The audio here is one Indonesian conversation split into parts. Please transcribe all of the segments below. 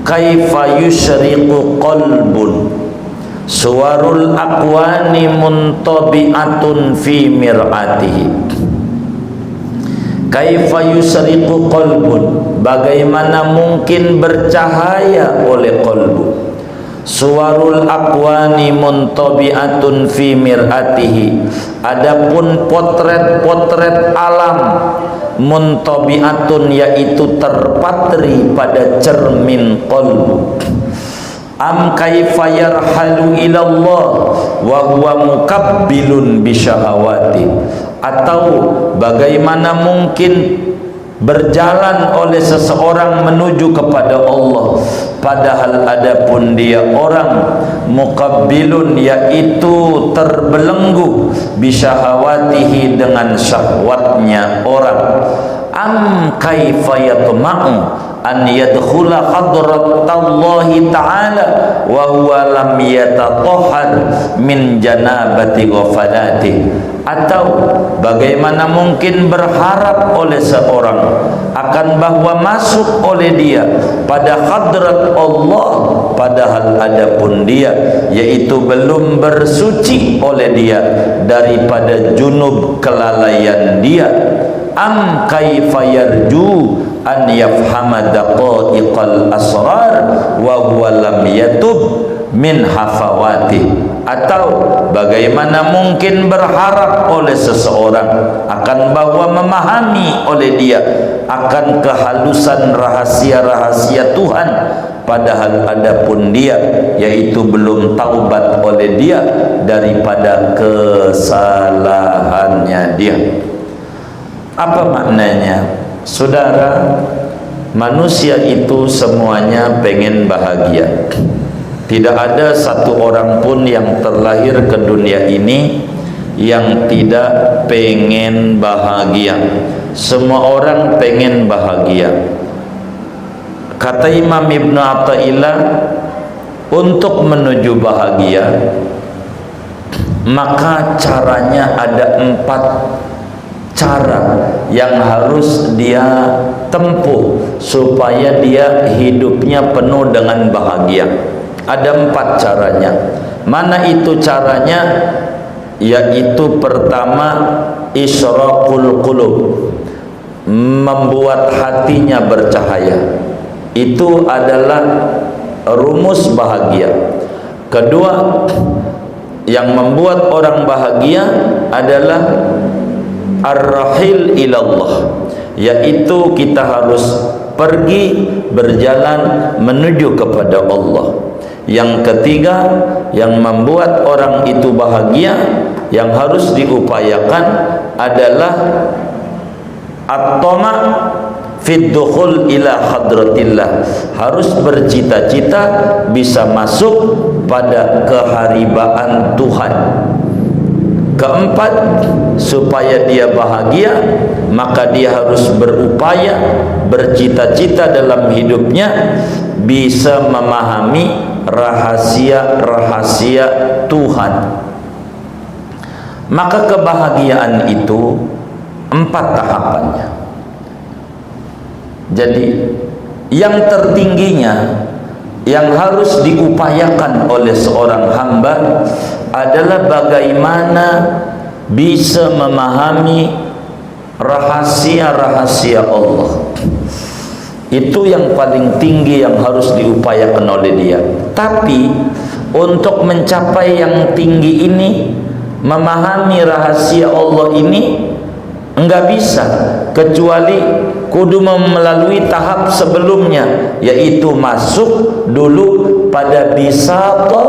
kaifa yusyriqu qalbun suwarul aqwani muntabi'atun fi mir'atihi. Kaifa yusyriqu qalbun, bagaimana mungkin bercahaya oleh qalbu. Suwarul aqwani muntabi'atun fi mir'atihi, adapun potret-potret alam muntabi'atun, yaitu terpatri pada cermin qalbu. Am kaifa yarhalu ilallah wa huwa mukabbilun bisyahawati, atau bagaimana mungkin berjalan oleh seseorang menuju kepada Allah, padahal adapun dia orang mukabbilun, yaitu terbelenggu bisyahawatihi, dengan syahwatnya orang. Am kaifa yatma'u an yadkhula hadratallahi ta'ala wa huwa lam yatatahhar min janabati ghafalati, atau bagaimana mungkin berharap oleh seorang akan bahwa masuk oleh dia pada hadrat Allah, padahal adapun dia yaitu belum bersuci oleh dia daripada junub kelalaian dia. Am kaifa yarju an yafhama daqaiqal asrar wa huwa lam yatub min hafawati, atau bagaimana mungkin berharap oleh seseorang akan bahwa memahami oleh dia akan kehalusan rahasia-rahasia Tuhan, padahal adapun dia yaitu belum taubat oleh dia daripada kesalahannya dia. Apa maknanya? Saudara, manusia itu semuanya pengen bahagia. Tidak ada satu orang pun yang terlahir ke dunia ini yang tidak pengen bahagia. Semua orang pengen bahagia. Kata Imam Ibn Athaillah, untuk menuju bahagia maka caranya ada 4 cara yang harus dia tempuh supaya dia hidupnya penuh dengan bahagia. Ada 4 caranya. Mana itu caranya? Yaitu pertama, isyraqul qulub, membuat hatinya bercahaya. Itu adalah rumus bahagia. Kedua, yang membuat orang bahagia adalah ar-rahil ilallah, yaitu kita harus pergi berjalan menuju kepada Allah. Yang ketiga, yang membuat orang itu bahagia, yang harus diupayakan adalah at-tama fid dukhul ila hadratillah, harus bercita-cita bisa masuk pada keharibaan Tuhan. Keempat, supaya dia bahagia maka dia harus berupaya, bercita-cita dalam hidupnya bisa memahami rahasia-rahasia Tuhan. Maka kebahagiaan itu 4 tahapannya. Jadi yang tertingginya yang harus diupayakan oleh seorang hamba adalah bagaimana bisa memahami rahasia-rahasia Allah. Itu yang paling tinggi yang harus diupayakan oleh dia. Tapi untuk mencapai yang tinggi ini, memahami rahasia Allah ini, enggak bisa kecuali kudu melalui tahap sebelumnya, yaitu masuk dulu pada bisata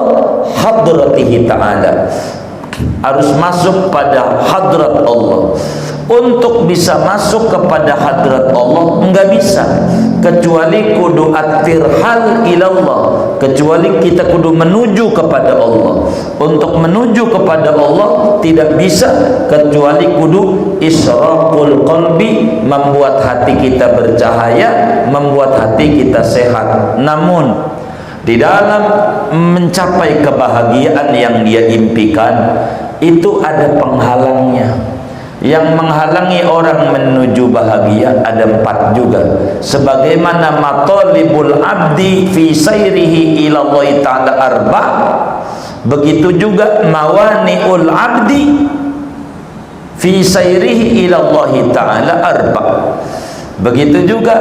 hadratihi ta'ala, harus masuk pada hadrat Allah. Untuk bisa masuk kepada hadrat Allah enggak bisa kecuali kudu at-tirhal ilallah, kecuali kita kudu menuju kepada Allah. Untuk menuju kepada Allah tidak bisa kecuali kudu isyraqul qalbi, membuat hati kita bercahaya, membuat hati kita sehat. Namun di dalam mencapai kebahagiaan yang dia impikan itu ada penghalangnya. yang menghalangi orang menuju bahagia ada 4 juga, sebagaimana matalibul abdi fi sayrihi ila Allah ta'ala 4, begitu juga mawani'ul abdi fi sayrihi ila Allah ta'ala 4. Begitu juga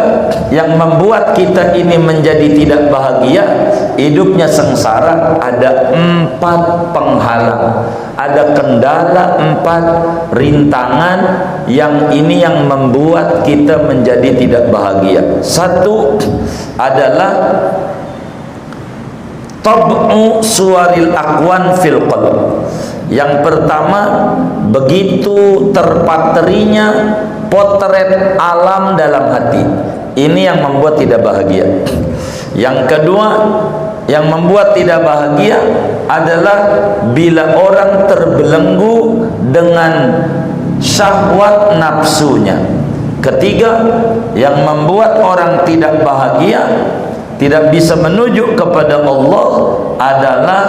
yang membuat kita ini menjadi tidak bahagia, hidupnya sengsara, ada 4 penghalang, ada kendala 4 rintangan yang ini yang membuat kita menjadi tidak bahagia. 1 adalah tab'u suwaril aqwan fil qalb. Yang pertama, begitu terpaterinya potret alam dalam hati. Ini yang membuat tidak bahagia. Yang kedua, yang membuat tidak bahagia adalah bila orang terbelenggu dengan syahwat nafsunya. Ketiga, yang membuat orang tidak bahagia, tidak bisa menuju kepada Allah adalah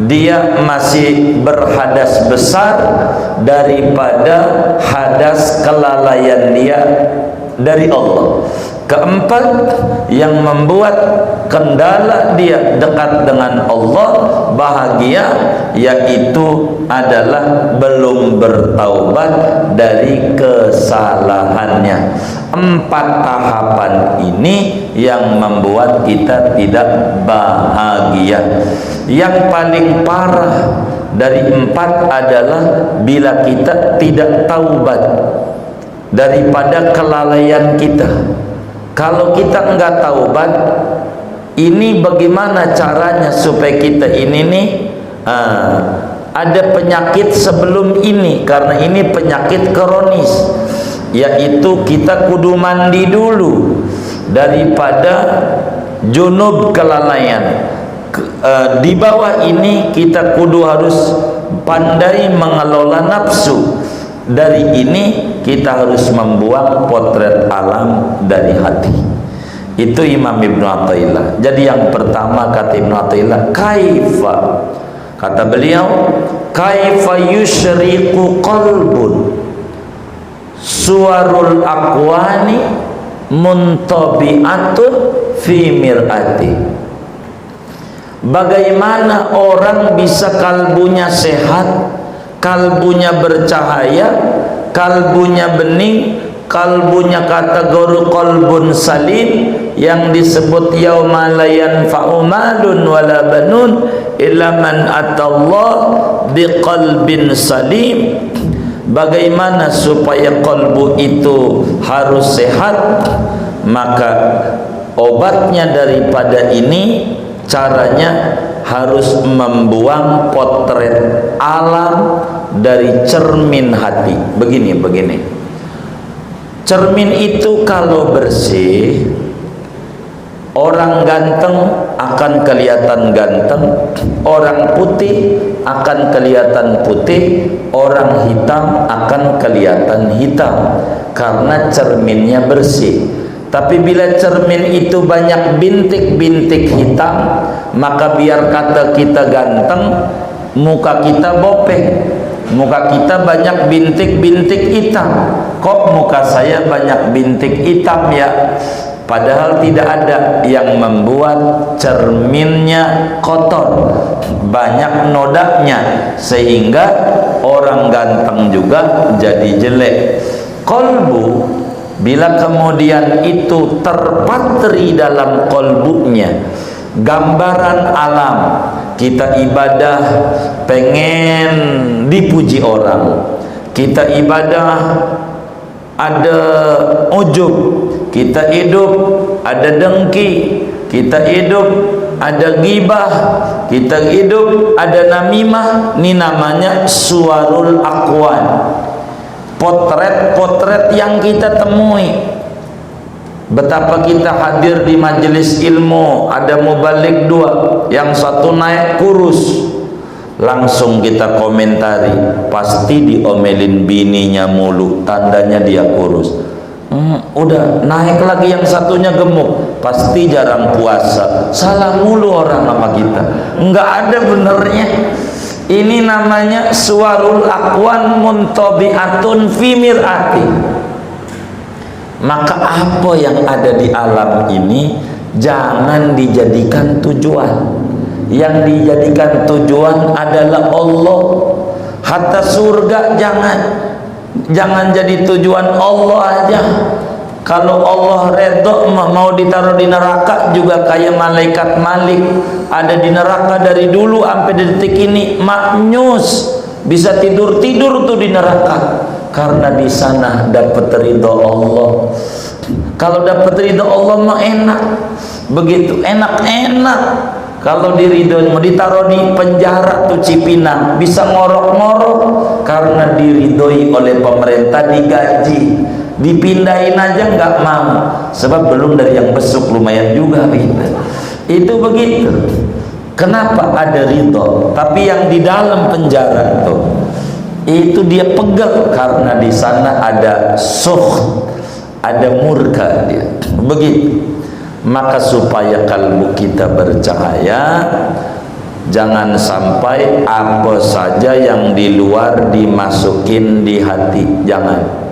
dia masih berhadas besar daripada hadas kelalaian dia dari Allah. Keempat, yang membuat kendala dia dekat dengan Allah bahagia, yaitu adalah belum bertaubat dari kesalahannya. 4 tahapan ini yang membuat kita tidak bahagia. Yang paling parah dari 4 adalah bila kita tidak taubat daripada kelalaian kita. Kalau kita enggak taubat, ini bagaimana caranya supaya kita ini nih ada penyakit sebelum ini, karena ini penyakit kronis, yaitu kita kudu mandi dulu daripada junub kelalaian. Di bawah ini kita kudu harus pandai mengelola nafsu. Dari ini kita harus membuang potret alam dari hati. Itu Imam Ibnu Athaillah. Jadi yang pertama kata Ibnu Athaillah, kaifa, kata beliau, kaifa yusyriqu qalbun suwarul aqwani muntabi'atun fi mir'ati. Bagaimana orang bisa kalbunya sehat, kalbunya bercahaya, kalbunya bening, kalbunya kategori qalbun salim, yang disebut yauma la yanfa'u malun wala banun illa man atallah biqalbin salim. Bagaimana supaya kalbu itu harus sehat? Maka obatnya daripada ini, caranya harus membuang potret alam dari cermin hati. Begini. Cermin itu kalau bersih, orang ganteng akan kelihatan ganteng, orang putih akan kelihatan putih, orang hitam akan kelihatan hitam, karena cerminnya bersih. Tapi bila cermin itu banyak bintik-bintik hitam, maka biar kata kita ganteng, muka kita bopeng, muka kita banyak bintik-bintik hitam. Kok muka saya banyak bintik hitam ya? Padahal tidak ada yang membuat cerminnya kotor, banyak nodanya, sehingga orang ganteng juga jadi jelek. Kolbu, bila kemudian itu terpatri dalam kolbunya gambaran alam, kita ibadah pengen dipuji orang, kita ibadah ada ujub, kita hidup ada dengki, kita hidup ada ghibah, kita hidup ada namimah. Ini namanya suwarul aqwan, potret-potret yang kita temui. Betapa kita hadir di majelis ilmu, ada mubalik 2, yang satu naik kurus, langsung kita komentari, pasti diomelin bininya mulu, tandanya dia kurus. Udah naik lagi yang satunya gemuk, pasti jarang puasa, salah mulu orang sama kita, enggak ada benernya. Ini namanya suwarul aqwan muntabi'atun fi mir'ati. Maka apa yang ada di alam ini jangan dijadikan tujuan. Yang dijadikan tujuan adalah Allah. Hatta surga jangan jadi tujuan Allah aja. Kalau Allah redha mau ditaruh di neraka juga kayak malaikat Malik, ada di neraka dari dulu sampai detik ini maknyus, bisa tidur tuh di neraka karena di sana dapat ridha Allah. Kalau dapat ridha Allah mah enak, begitu enak. Kalau diridhoi mau ditaruh di penjara tuh Cipinang bisa ngorok-ngorok karena diridhoi oleh pemerintah, digaji, dipindahin aja nggak mau sebab belum dari yang besuk lumayan juga itu begitu. Kenapa ada ridho? Tapi yang di dalam penjara tuh itu dia pegel karena di sana ada sukh, ada murka dia begitu. Maka supaya kalbu kita bercahaya, jangan sampai apa saja yang di luar dimasukin di hati, jangan.